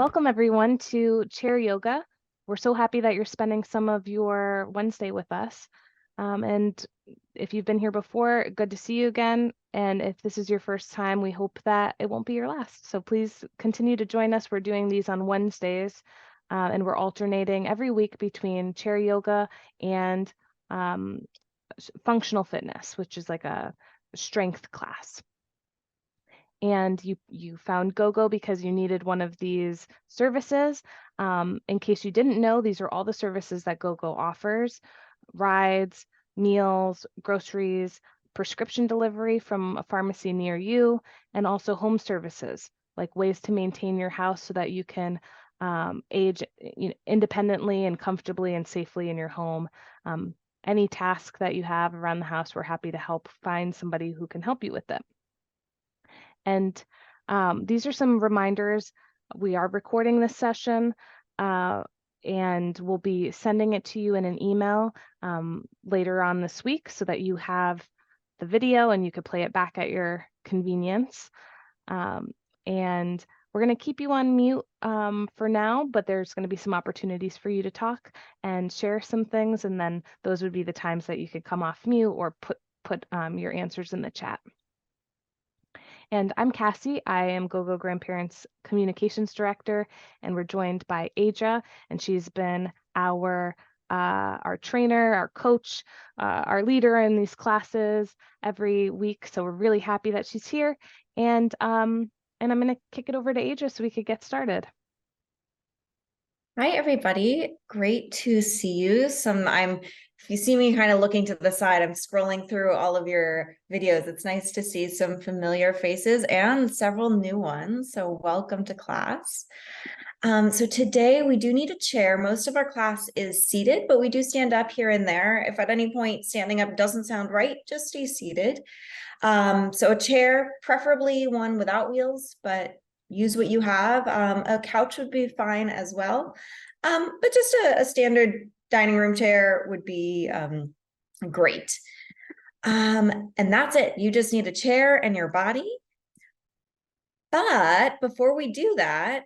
Welcome everyone to Chair Yoga. We're so happy that you're spending some of your Wednesday with us. And if you've been here before, good to see you again. And if this is your first time, we hope that it won't be your last. So please continue to join us. We're doing these on Wednesdays, and we're alternating every week between chair yoga and functional fitness, which is like a strength class. And you found GoGo because you needed one of these services. In case you didn't know, these are all the services that GoGo offers: rides, meals, groceries, prescription delivery from a pharmacy near you, and also home services, like ways to maintain your house so that you can age independently and comfortably and safely in your home. Any task that you have around the house, we're happy to help find somebody who can help you with it. And these are some reminders. We are recording this session and we'll be sending it to you in an email later on this week so that you have the video and you could play it back at your convenience. And we're going to keep you on mute for now, but there's going to be some opportunities for you to talk and share some things. And then those would be the times that you could come off mute or put your answers in the chat. And I'm Cassie. I am GoGoGrandparent's communications director, and we're joined by Aja, and she's been our trainer, our coach, our leader in these classes every week. So we're really happy that she's here. And I'm going to kick it over to Aja so we could get started. Hi, everybody. Great to see you. If you see me kind of looking to the side, I'm scrolling through all of your videos. It's nice to see some familiar faces and several new ones. So welcome to class. So today we do need a chair. Most of our class is seated, but we do stand up here and there. If at any point standing up doesn't sound right, just stay seated. So a chair, preferably one without wheels, but use what you have. A couch would be fine as well. But just a standard dining room chair would be great. And that's it. You just need a chair and your body. But before we do that,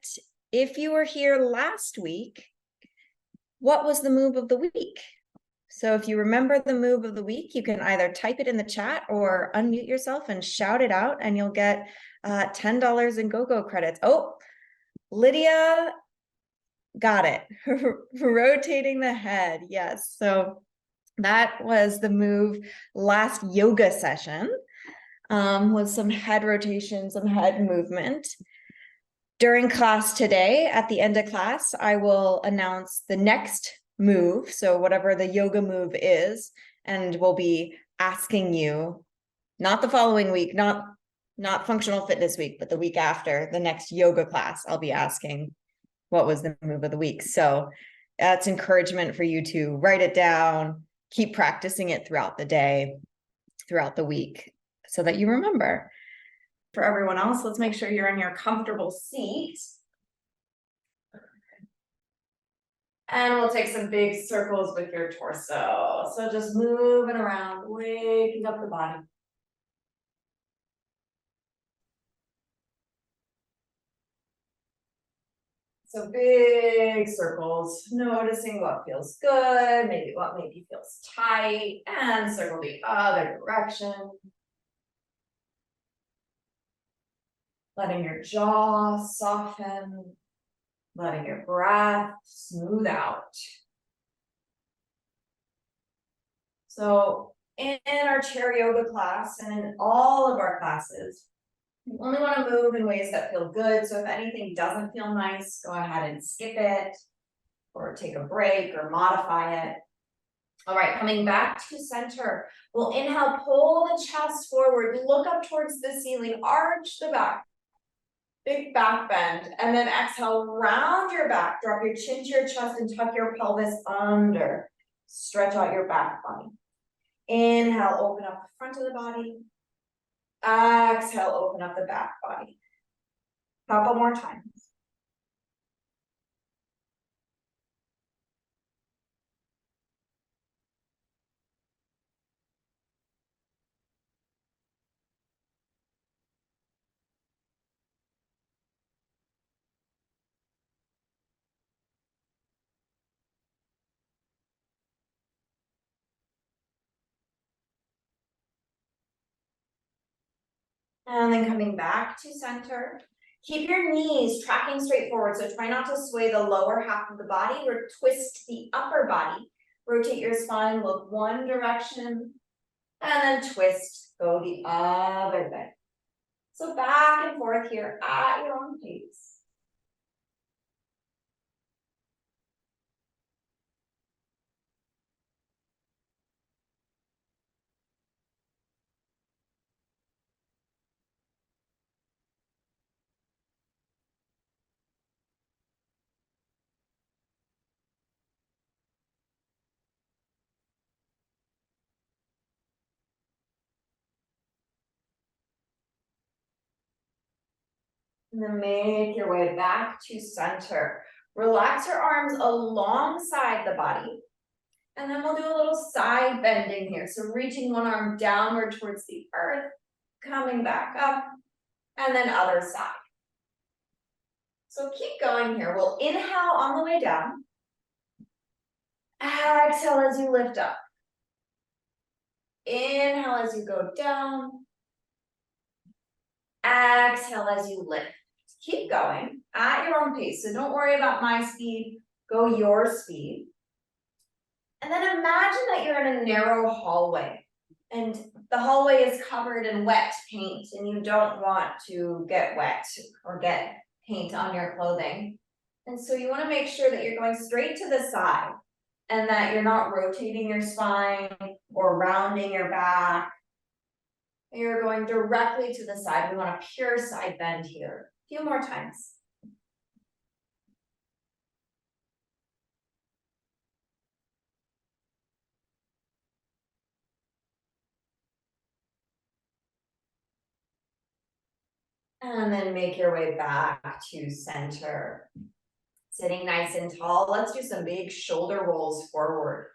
if you were here last week, what was the move of the week? So if you remember the move of the week, you can either type it in the chat or unmute yourself and shout it out, and you'll get $10 in GoGo credits. Oh, Lydia got it. Rotating the head. Yes. So that was the move last yoga session with some head rotation, some head movement. During class today, at the end of class, I will announce the next move. So whatever the yoga move is, and we'll be asking you, not the following week, not functional fitness week, but the week after, the next yoga class, I'll be asking what was the move of the week. So that's encouragement for you to write it down, keep practicing it throughout the day, throughout the week, so that you remember. For everyone else, let's make sure you're in your comfortable seat. And we'll take some big circles with your torso. So just moving around, waking up the body. So big circles, noticing what feels good, maybe what feels tight, and circle the other direction. Letting your jaw soften, letting your breath smooth out. So in our chair yoga class and in all of our classes, you only want to move in ways that feel good. So if anything doesn't feel nice, go ahead and skip it or take a break or modify it. All right, coming back to center. We'll inhale, pull the chest forward, look up towards the ceiling, arch the back, big back bend, and then exhale, round your back, drop your chin to your chest and tuck your pelvis under. Stretch out your back body. Inhale, open up the front of the body. Exhale, open up the back body. Couple more times. And then coming back to center. Keep your knees tracking straight forward. So try not to sway the lower half of the body or twist the upper body. Rotate your spine, look one direction, and then twist, go the other way. So back and forth here at your own pace. And then make your way back to center. Relax your arms alongside the body. And then we'll do a little side bending here. So reaching one arm downward towards the earth, coming back up, and then other side. So keep going here. We'll inhale on the way down. Exhale as you lift up. Inhale as you go down. Exhale as you lift. Keep going at your own pace. So don't worry about my speed. Go your speed. And then imagine that you're in a narrow hallway. And the hallway is covered in wet paint and you don't want to get wet or get paint on your clothing. And so you want to make sure that you're going straight to the side and that you're not rotating your spine or rounding your back. You're going directly to the side. We want a pure side bend here. A few more times. And then make your way back to center. Sitting nice and tall. Let's do some big shoulder rolls forward.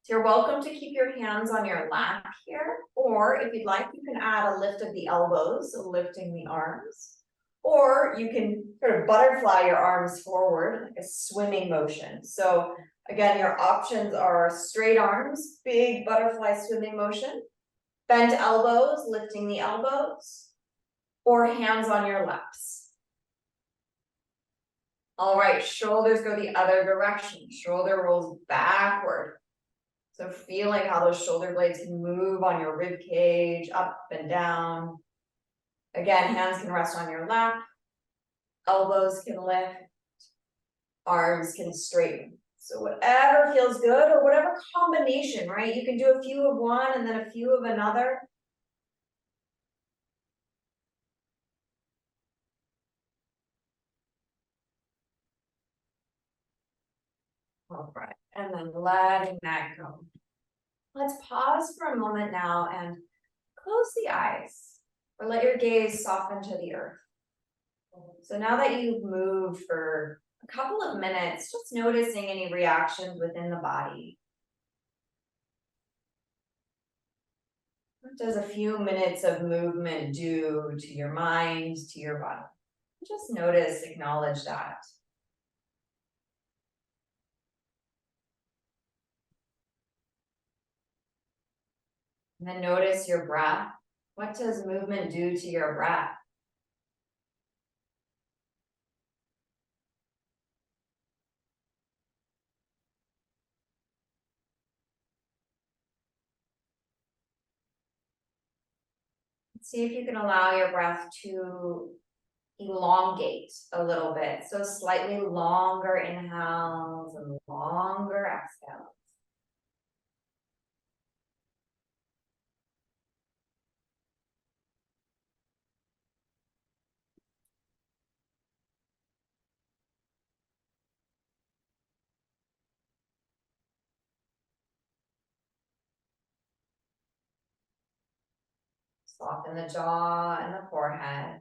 So you're welcome to keep your hands on your lap here, or if you'd like, you can add a lift of the elbows, so lifting the arms, or you can sort of butterfly your arms forward, like a swimming motion. So again, your options are straight arms, big butterfly swimming motion, bent elbows, lifting the elbows, or hands on your laps. All right, shoulders go the other direction. Shoulder rolls backward. So feeling how those shoulder blades can move on your rib cage, up and down. Again, hands can rest on your lap. Elbows can lift. Arms can straighten. So whatever feels good or whatever combination, right? You can do a few of one and then a few of another. All right, and then letting that go. Let's pause for a moment now and close the eyes or let your gaze soften to the earth. So now that you've moved for a couple of minutes, just noticing any reactions within the body. What does a few minutes of movement do to your mind, to your body? Just notice, acknowledge that. And then notice your breath. What does movement do to your breath? See if you can allow your breath to elongate a little bit. So slightly longer inhales and longer exhales. Soften the jaw and the forehead.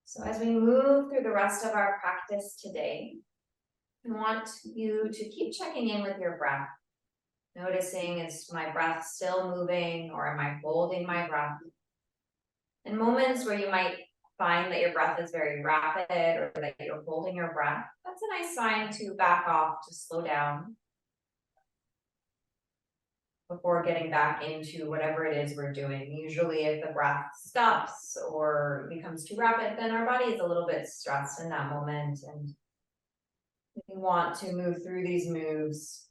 So as we move through the rest of our practice today, I want you to keep checking in with your breath. Noticing, is my breath still moving or am I holding my breath? In moments where you might find that your breath is very rapid or that you're holding your breath, that's a nice sign to back off, to slow down. before getting back into whatever it is we're doing. Usually if the breath stops or becomes too rapid, then our body is a little bit stressed in that moment, and we want to move through these moves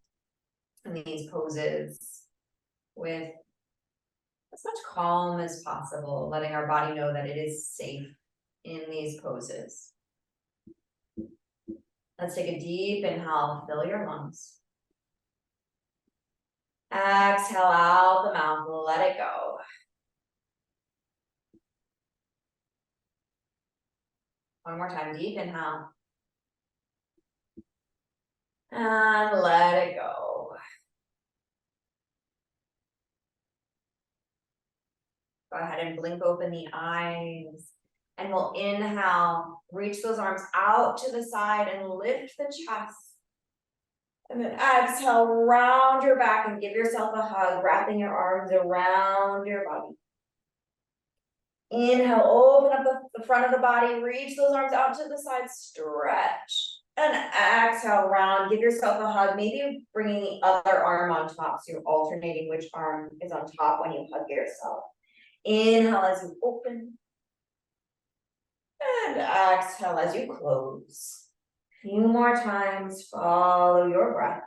and these poses with as much calm as possible, letting our body know that it is safe in these poses. Let's take a deep inhale, fill your lungs. Exhale out the mouth, let it go. One more time, deep inhale. And let it go. Go ahead and blink open the eyes. And we'll inhale, reach those arms out to the side and lift the chest. And then exhale, round your back and give yourself a hug, wrapping your arms around your body. Inhale, open up the front of the body, reach those arms out to the side, stretch. And exhale, round, give yourself a hug, maybe bringing the other arm on top, so you're alternating which arm is on top when you hug yourself. Inhale as you open. And exhale as you close. A few more times, follow your breath.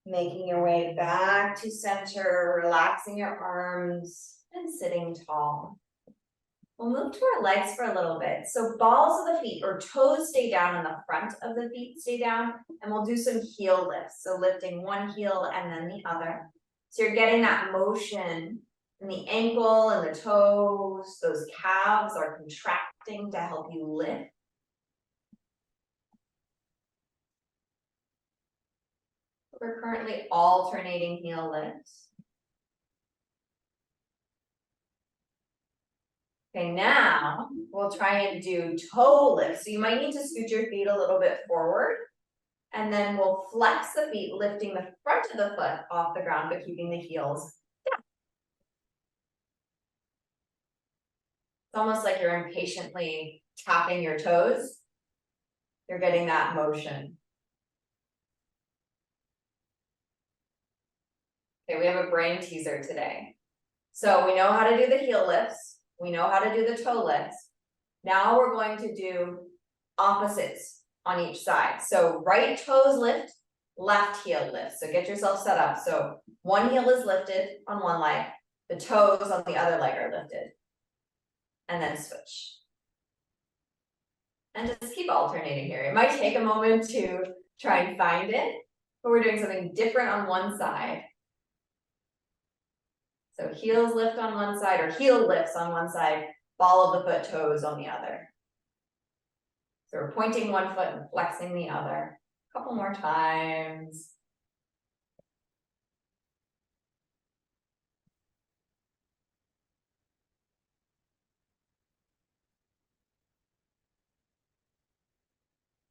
Making your way back to center, relaxing your arms and sitting tall. We'll move to our legs for a little bit. So balls of the feet or toes stay down and the front of the feet stay down, and we'll do some heel lifts. So lifting one heel and then the other. So you're getting that motion in the ankle and the toes. Those calves are contracting to help you lift. We're currently alternating heel lifts. Okay, now we'll try and do toe lifts. So you might need to scoot your feet a little bit forward, and then we'll flex the feet, lifting the front of the foot off the ground, but keeping the heels down. It's almost like you're impatiently tapping your toes. You're getting that motion. Okay, we have a brain teaser today. So we know how to do the heel lifts. We know how to do the toe lifts. Now we're going to do opposites on each side. So right toes lift, left heel lift. So get yourself set up. So one heel is lifted on one leg, the toes on the other leg are lifted. And then switch. And just keep alternating here. It might take a moment to try and find it, but we're doing something different on one side. So heels lift on one side, or heel lifts on one side, ball of the foot, toes on the other. So we're pointing one foot and flexing the other. A couple more times.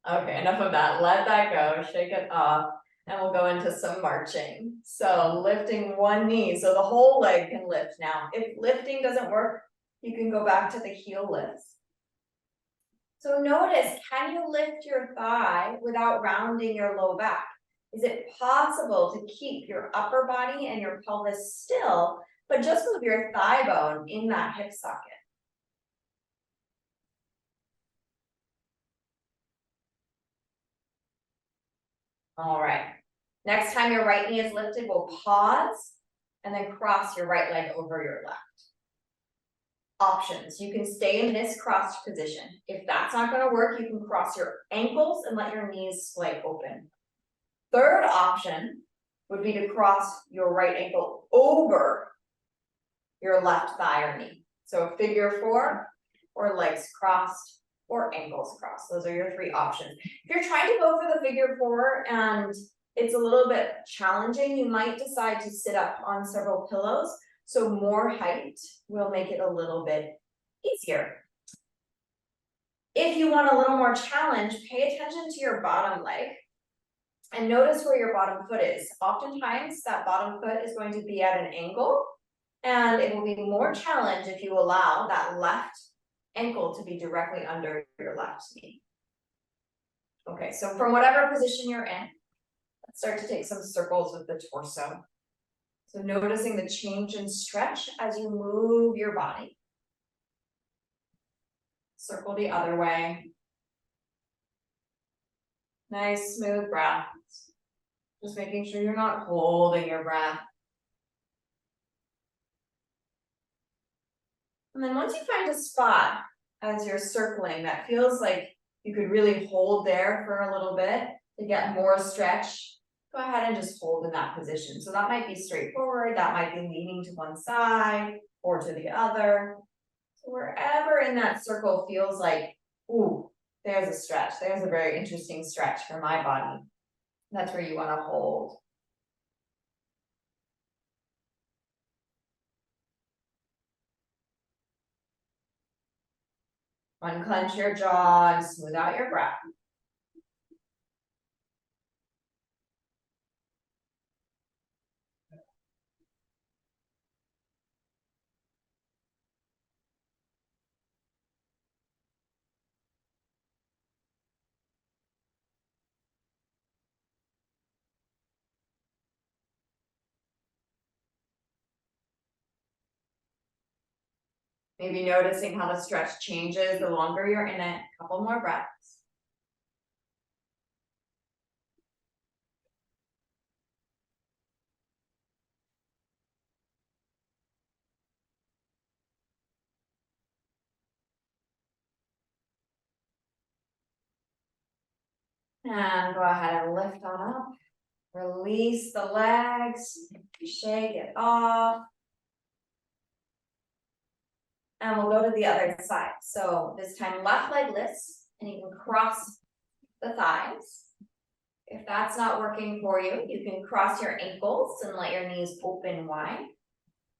Okay, enough of that. Let that go, shake it off, and we'll go into some marching. So lifting one knee, so the whole leg can lift now. If lifting doesn't work, you can go back to the heel lifts. So notice, can you lift your thigh without rounding your low back? Is it possible to keep your upper body and your pelvis still, but just move your thigh bone in that hip socket? All right. Next time your right knee is lifted, we'll pause and then cross your right leg over your left. Options. You can stay in this crossed position. If that's not going to work, you can cross your ankles and let your knees splay open. Third option would be to cross your right ankle over your left thigh or knee. So figure four, or legs crossed, or ankles crossed. Those are your three options. If you're trying to go for the figure four and it's a little bit challenging, you might decide to sit up on several pillows. So more height will make it a little bit easier. If you want a little more challenge, pay attention to your bottom leg and notice where your bottom foot is. Oftentimes that bottom foot is going to be at an angle, and it will be more challenge if you allow that left ankle to be directly under your left knee. Okay, so from whatever position you're in, let's start to take some circles with the torso. So noticing the change in stretch as you move your body. Circle the other way. Nice, smooth breath. Just making sure you're not holding your breath. And then once you find a spot as you're circling that feels like you could really hold there for a little bit to get more stretch, go ahead and just hold in that position. So that might be straightforward, that might be leaning to one side or to the other. So wherever in that circle feels like, ooh, there's a stretch, there's a very interesting stretch for my body. That's where you want to hold. Unclench your jaw and smooth out your breath. Maybe noticing how the stretch changes the longer you're in it. A couple more breaths. And go ahead and lift on up. Release the legs. Shake it off. And we'll go to the other side. So this time left leg lifts, and you can cross the thighs. If that's not working for you, you can cross your ankles and let your knees open wide.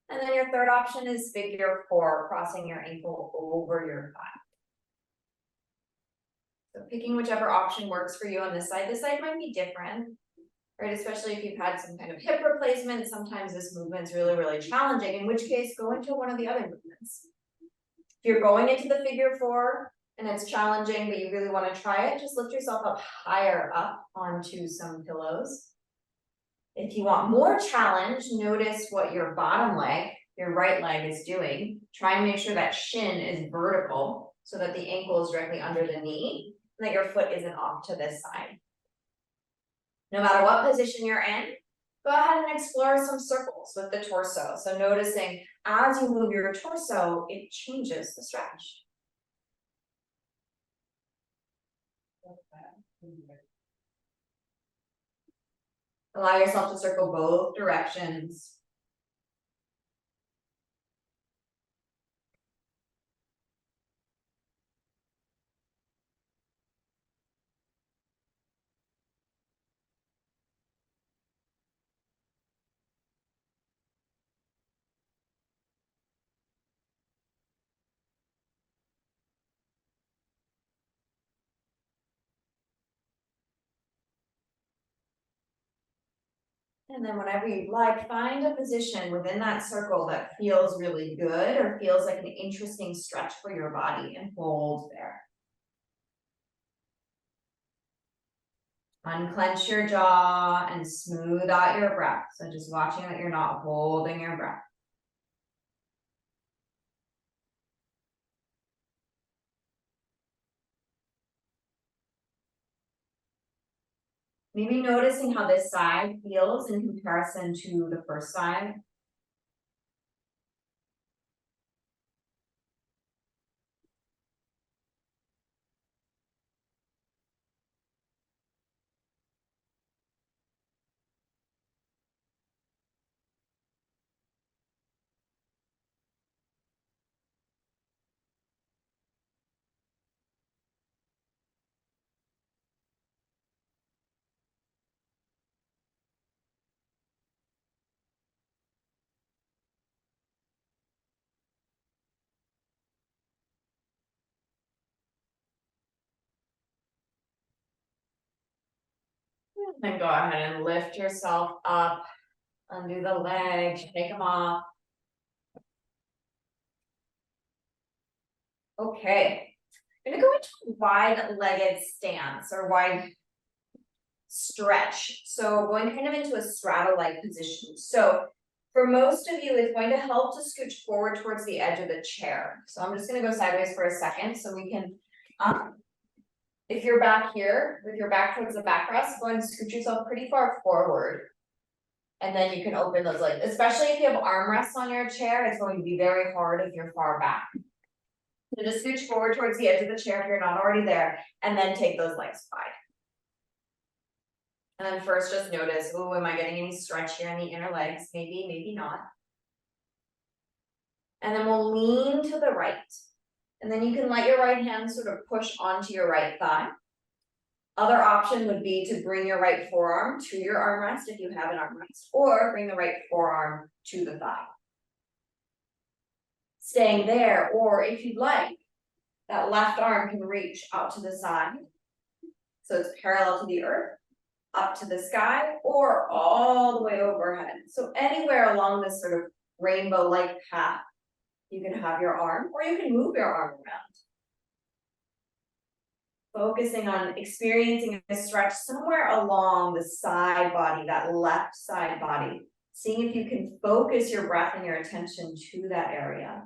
And then your third option is figure four, crossing your ankle over your thigh. So picking whichever option works for you on this side might be different, right? Especially if you've had some kind of hip replacement, sometimes this movement's really, really challenging, in which case go into one of the other movements. If you're going into the figure four and it's challenging, but you really want to try it, just lift yourself up higher up onto some pillows. If you want more challenge, notice what your bottom leg, your right leg, is doing. Try and make sure that shin is vertical so that the ankle is directly under the knee and that your foot isn't off to this side. No matter what position you're in, go ahead and explore some circles with the torso. So noticing as you move your torso, it changes the stretch. Allow yourself to circle both directions. And then whenever you'd like, find a position within that circle that feels really good or feels like an interesting stretch for your body, and hold there. Unclench your jaw and smooth out your breath. So just watching that you're not holding your breath. Maybe noticing how this side feels in comparison to the first side. Then go ahead and lift yourself up, undo the legs, take them off. Okay, I'm gonna go into a wide-legged stance or wide stretch. So going kind of into a straddle-like position. So for most of you, it's going to help to scooch forward towards the edge of the chair. So I'm just gonna go sideways for a second so we can, if you're back here with your back towards the backrest, go ahead and scoot yourself pretty far forward. And then you can open those legs, especially if you have armrests on your chair, it's going to be very hard if you're far back. So just scooch forward towards the edge of the chair if you're not already there, and then take those legs wide. And then first just notice, oh, am I getting any stretch here in the inner legs? Maybe, maybe not. And then we'll lean to the right. And then you can let your right hand sort of push onto your right thigh. Other option would be to bring your right forearm to your armrest if you have an armrest, or bring the right forearm to the thigh. Staying there, or if you'd like, that left arm can reach out to the side. So it's parallel to the earth, up to the sky, or all the way overhead. So anywhere along this sort of rainbow-like path, you can have your arm, or you can move your arm around. Focusing on experiencing a stretch somewhere along the side body, that left side body. Seeing if you can focus your breath and your attention to that area.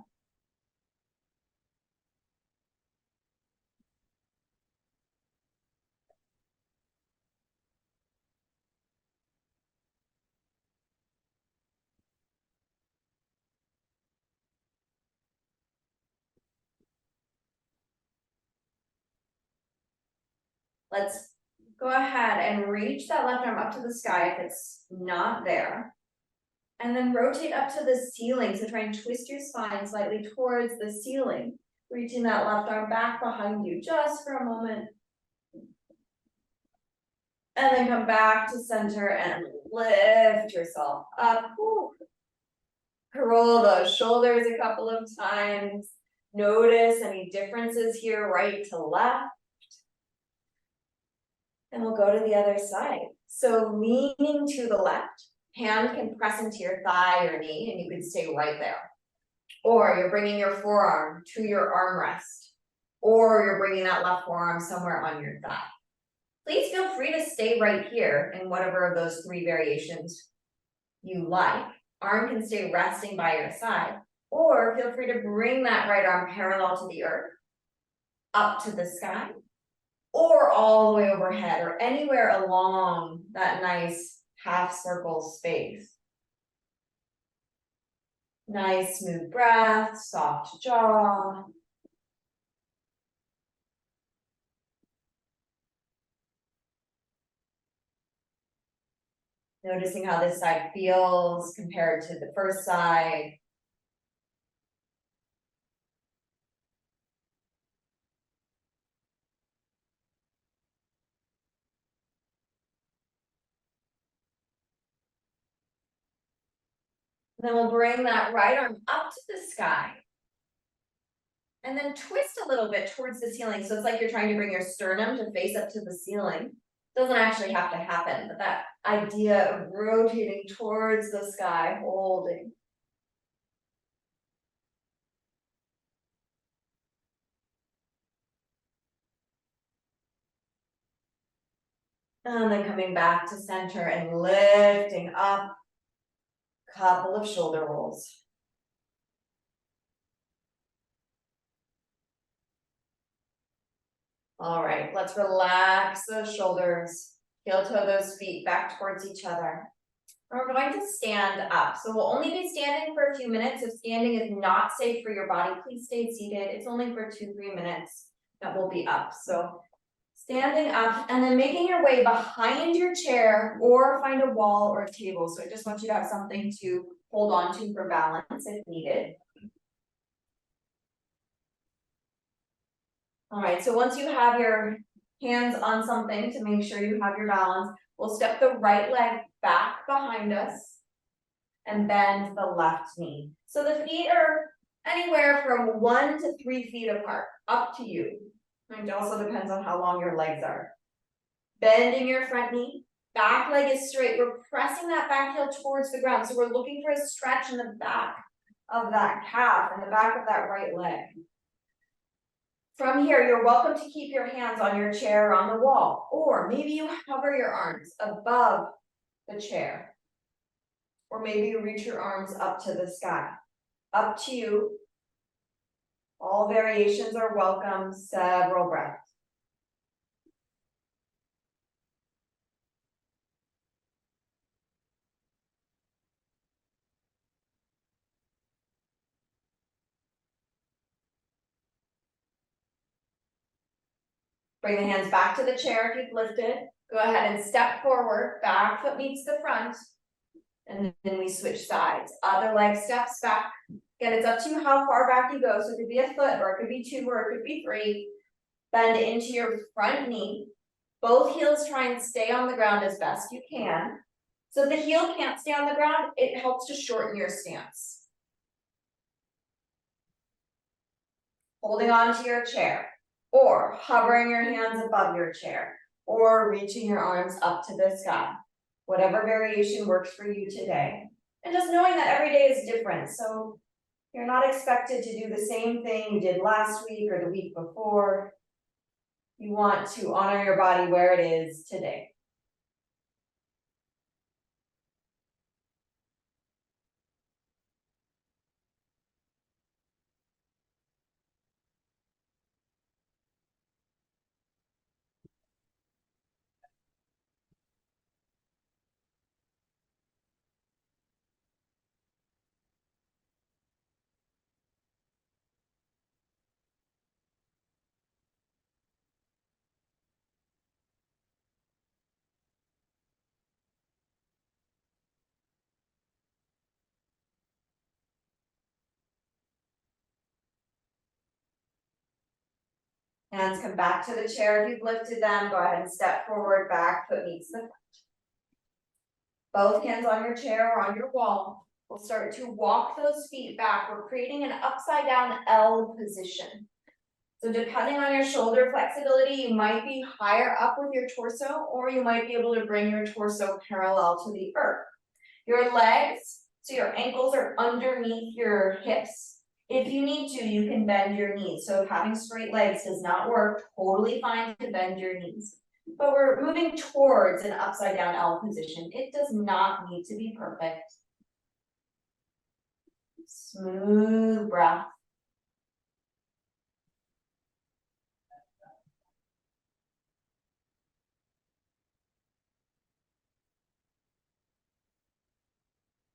Let's go ahead and reach that left arm up to the sky if it's not there. And then rotate up to the ceiling. So try and twist your spine slightly towards the ceiling. Reaching that left arm back behind you just for a moment. And then come back to center and lift yourself up. Whew. Roll those shoulders a couple of times. Notice any differences here, right to left. And we'll go to the other side. So leaning to the left, hand can press into your thigh or knee, and you can stay right there. Or you're bringing your forearm to your armrest, or you're bringing that left forearm somewhere on your thigh. Please feel free to stay right here in whatever of those three variations you like. Arm can stay resting by your side, or feel free to bring that right arm parallel to the earth, up to the sky, or all the way overhead, or anywhere along that nice half circle space. Nice smooth breath, soft jaw. Noticing how this side feels compared to the first side. Then we'll bring that right arm up to the sky. And then twist a little bit towards the ceiling. So it's like you're trying to bring your sternum to face up to the ceiling. Doesn't actually have to happen, but that idea of rotating towards the sky, holding. And then coming back to center and lifting up. Couple of shoulder rolls. All right, let's relax those shoulders. Heel toe those feet back towards each other. And we're going to stand up. So we'll only be standing for a few minutes. If standing is not safe for your body, please stay seated. It's only for 2-3 minutes that we'll be up. So standing up and then making your way behind your chair or find a wall or a table. So I just want you to have something to hold on to for balance if needed. All right, so once you have your hands on something to make sure you have your balance, we'll step the right leg back behind us and bend the left knee. So the feet are anywhere from 1 to 3 feet apart, up to you. It also depends on how long your legs are. Bending your front knee, Back leg is straight. We're pressing that back heel towards the ground. So we're looking for a stretch in the back of that calf and the back of that right leg. From here, you're welcome to keep your hands on your chair or on the wall, or maybe you hover your arms above the chair, or maybe you reach your arms up to the sky. Up to you. All variations are welcome. Several breaths. Bring the hands back to the chair if you've lifted. Go ahead and step forward. Back foot meets the front. And then we switch sides. Other leg steps back. Again, it's up to you how far back you go. So it could be a foot, or it could be 2, or it could be 3. Bend into your front knee. Both heels try and stay on the ground as best you can. So if the heel can't stay on the ground, it helps to shorten your stance. Holding on to your chair, or hovering your hands above your chair, or reaching your arms up to the sky. Whatever variation works for you today. And just knowing that every day is different. So you're not expected to do the same thing you did last week or the week before. You want to honor your body where it is today. Hands come back to the chair if you've lifted them. Go ahead and step forward, back foot meets the front. Both hands on your chair or on your wall. We'll start to walk those feet back. We're creating an upside down L position. So depending on your shoulder flexibility, you might be higher up with your torso, or you might be able to bring your torso parallel to the earth. Your legs, so your ankles are underneath your hips. If you need to, you can bend your knees. So if having straight legs does not work, totally fine to bend your knees. But we're moving towards an upside down L position. It does not need to be perfect. Smooth breath.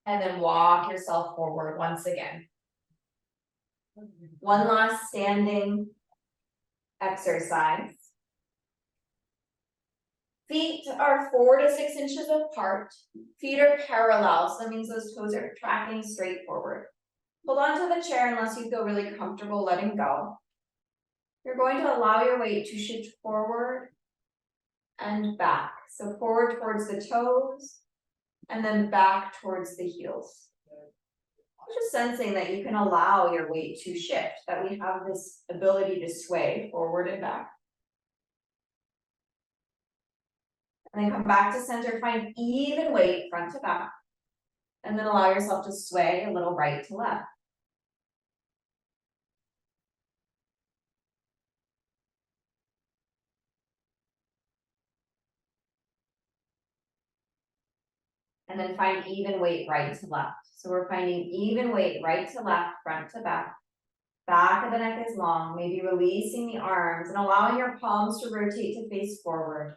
And then walk yourself forward once again. One last standing exercise. Feet are 4 to 6 inches apart. Feet are parallel, so that means those toes are tracking straight forward. Hold on to the chair unless you feel really comfortable letting go. You're going to allow your weight to shift forward and back. So forward towards the toes, and then back towards the heels. Just sensing that you can allow your weight to shift, that we have this ability to sway forward and back. And then come back to center, find even weight front to back. And then allow yourself to sway a little right to left. And then find even weight right to left. So we're finding even weight right to left, front to back. Back of the neck is long, maybe releasing the arms and allowing your palms to rotate to face forward.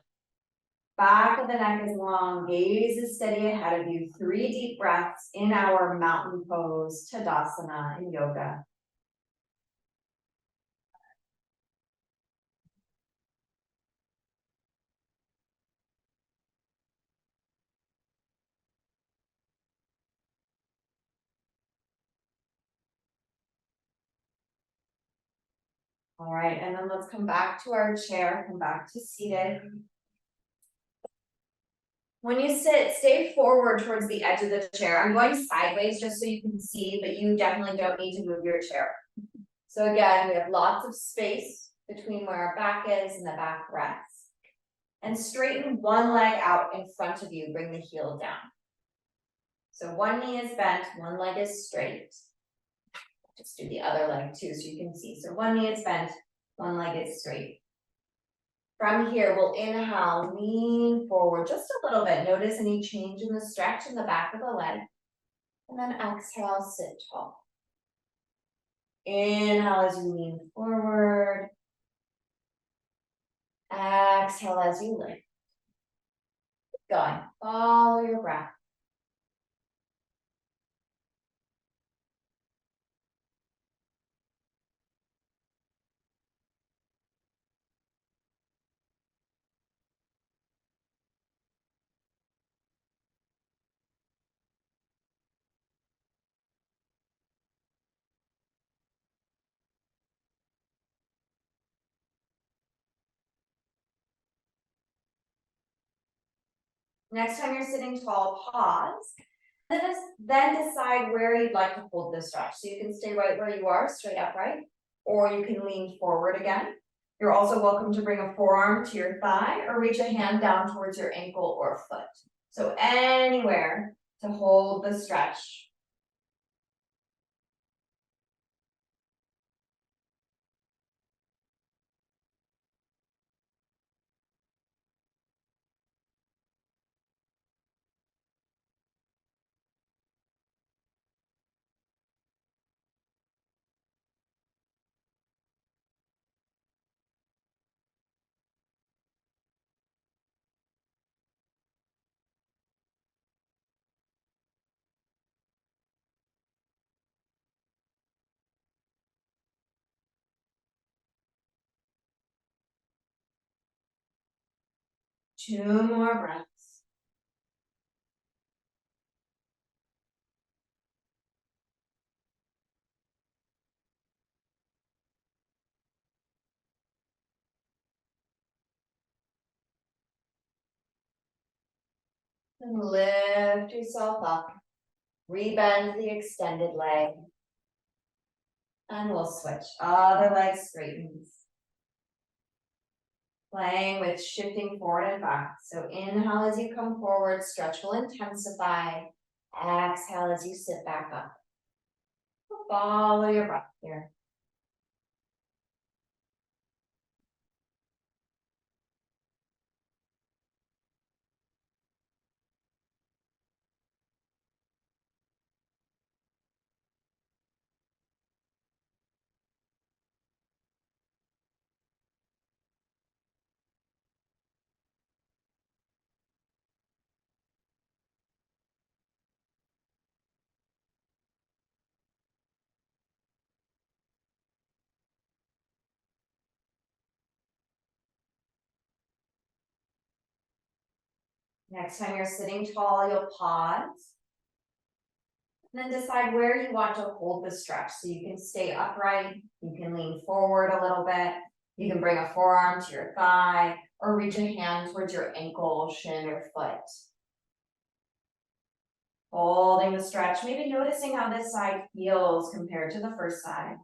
Back of the neck is long, gaze is steady ahead of you. 3 deep breaths in our mountain pose, Tadasana in yoga. All right, and then let's come back to our chair, come back to seated. When you sit, stay forward towards the edge of the chair. I'm going sideways just so you can see, but you definitely don't need to move your chair. So again, we have lots of space between where our back is and the back rests. And straighten one leg out in front of you, bring the heel down. So one knee is bent, one leg is straight. Just do the other leg too so you can see. So one knee is bent, one leg is straight. From here, we'll inhale, lean forward just a little bit. Notice any change in the stretch in the back of the leg. And then exhale, sit tall. Inhale as you lean forward. Exhale as you lift. Keep going. Follow your breath. Next time you're sitting tall, pause. Then decide where you'd like to hold this stretch. So you can stay right where you are, straight upright, or you can lean forward again. You're also welcome to bring a forearm to your thigh or reach a hand down towards your ankle or foot. So anywhere to hold the stretch. Two more breaths. And lift yourself up. Rebend the extended leg. And we'll switch. Other leg straightens. Playing with shifting forward and back. So inhale as you come forward, stretch will intensify. Exhale as you sit back up. Follow your breath here. Next time you're sitting tall, you'll pause. And then decide where you want to hold the stretch. So you can stay upright, you can lean forward a little bit, you can bring a forearm to your thigh, or reach a hand towards your ankle, shin, or foot. Holding the stretch, maybe noticing how this side feels compared to the first side.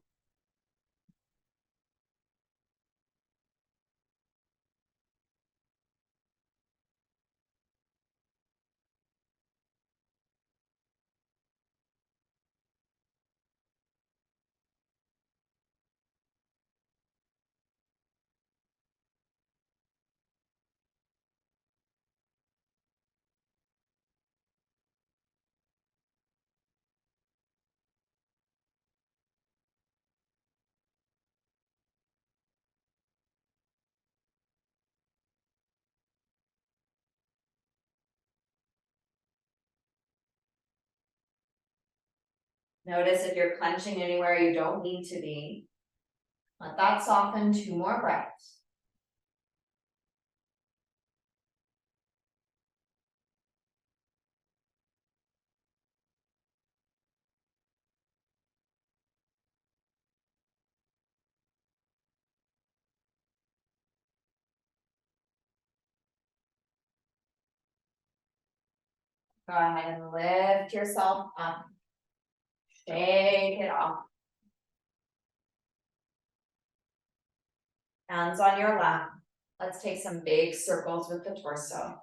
Notice if you're clenching anywhere you don't need to be. Let that soften. Two more breaths. Go ahead and lift yourself up. Shake it off. Hands on your lap. Let's take some big circles with the torso.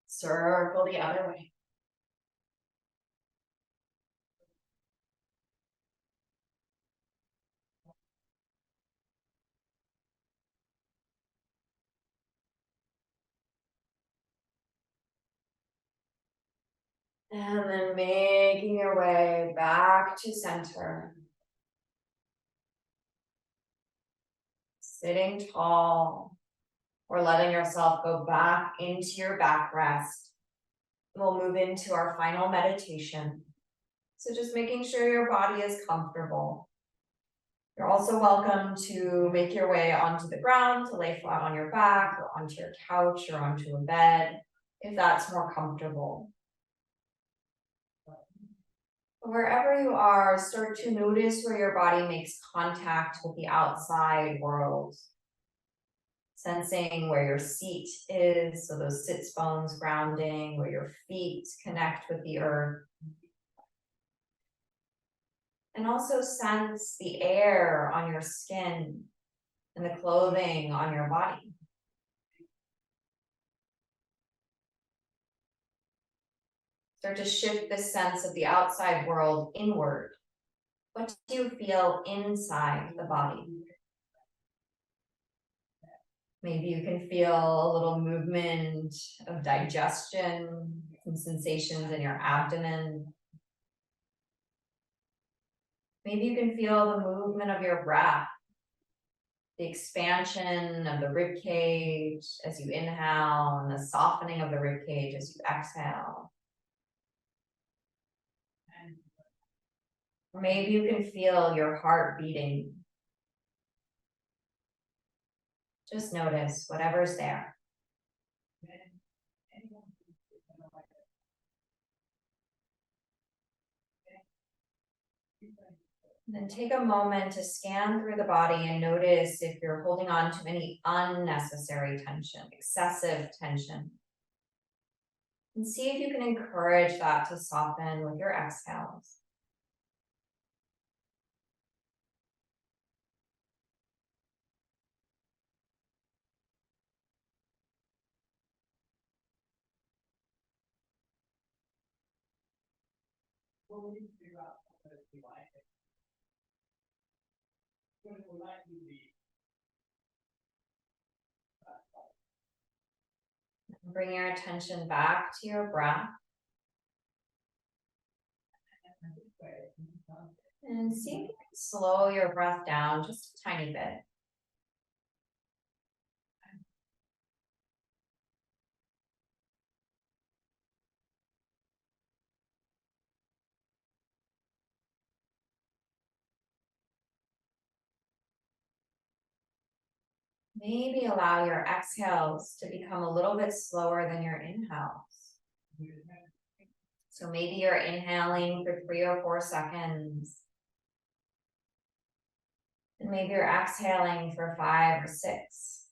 Circle the other way. And then making your way back to center. Sitting tall or letting yourself go back into your back rest. We'll move into our final meditation. So just making sure your body is comfortable. You're also welcome to make your way onto the ground, to lay flat on your back or onto your couch or onto a bed, if that's more comfortable. Wherever you are, start to notice where your body makes contact with the outside world. Sensing where your seat is, so those sits bones grounding, where your feet connect with the earth. And also sense the air on your skin and the clothing on your body. Start to shift the sense of the outside world inward. What do you feel inside the body? Maybe you can feel a little movement of digestion, some sensations in your abdomen. Maybe you can feel the movement of your breath, the expansion of the rib cage as you inhale and the softening of the rib cage as you exhale. Or maybe you can feel your heart beating. Just notice whatever's there. Then take a moment to scan through the body and notice if you're holding on to any unnecessary tension, excessive tension. And see if you can encourage that to soften with your exhales. Bring your attention back to your breath. And see if you can slow your breath down just a tiny bit. Maybe allow your exhales to become a little bit slower than your inhales. So maybe you're inhaling for 3 or 4 seconds. And maybe you're exhaling for 5 or 6.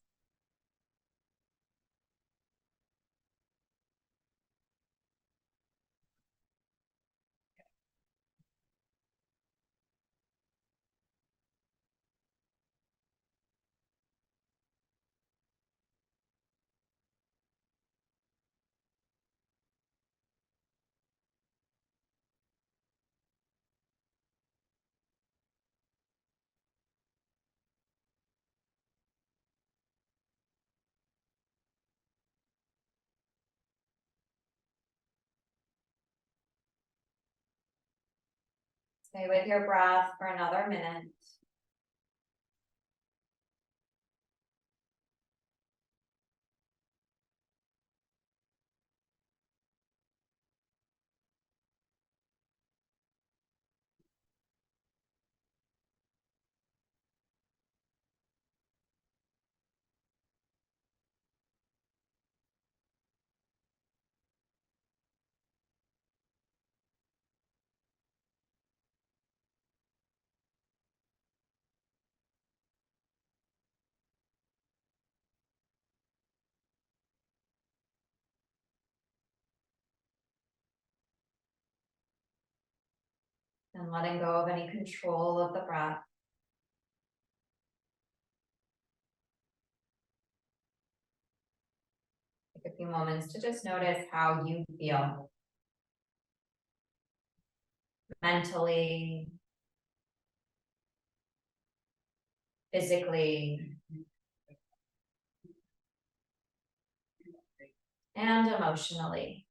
Stay with your breath for another minute. And letting go of any control of the breath. Take a few moments to just notice how you feel mentally, physically, and emotionally.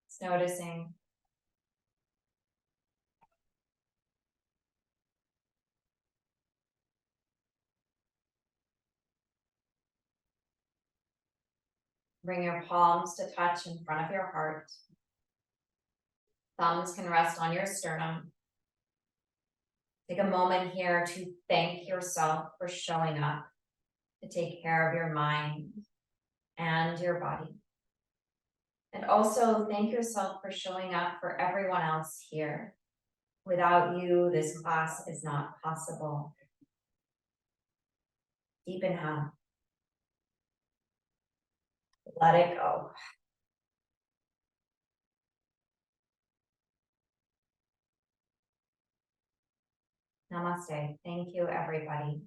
Just noticing. Bring your palms to touch in front of your heart. Thumbs can rest on your sternum. Take a moment here to thank yourself for showing up, to take care of your mind and your body. And also thank yourself for showing up for everyone else here. Without you, this class is not possible. Deep inhale. Let it go. Namaste. Thank you, everybody.